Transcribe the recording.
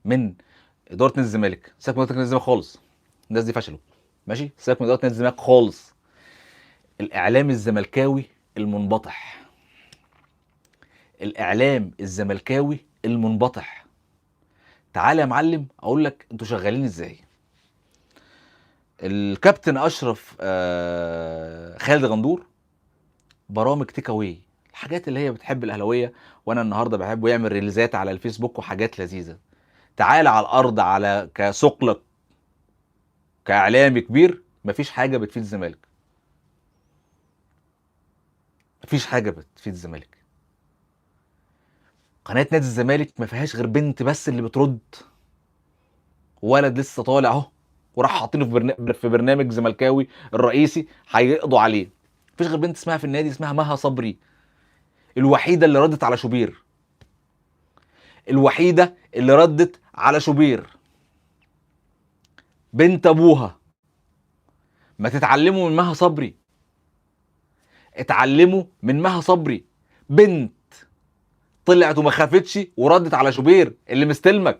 من اداره نادي الزمالك، سيبك من اداره نادي الزمالك خالص، الناس دي فشلوا، ماشي، سيبك من اداره نادي الزمالك خالص. الاعلام الزملكاوي المنبطح، الاعلام الزملكاوي المنبطح. تعال يا معلم اقول لك انتوا شغالين ازاي. الكابتن اشرف خالد غندور برامج تيك اواي، الحاجات اللي هي بتحب الاهلاويه، وانا النهارده بحبه، يعمل ريلزات على الفيسبوك وحاجات لذيذه. تعال على الارض، على كثقلك كاعلامي كبير، مفيش حاجه بتفيد الزمالك، مفيش حاجه بتفيد الزمالك. قناه نادي الزمالك ما فيهاش غير بنت بس اللي بترد، ولد لسه طالع اهو، وراح حاطينه في برنامج زملكاوي الرئيسي هيقضوا عليه. مفيش غير بنت اسمها في النادي اسمها مها صبري، الوحيده اللي ردت على شوبير، الوحيده اللي ردت على شوبير، بنت ابوها. ما تتعلموا من مها صبري، اتعلموا من مها صبري، بنت طلعت وما خافتش وردت على شوبير اللي مستلمك.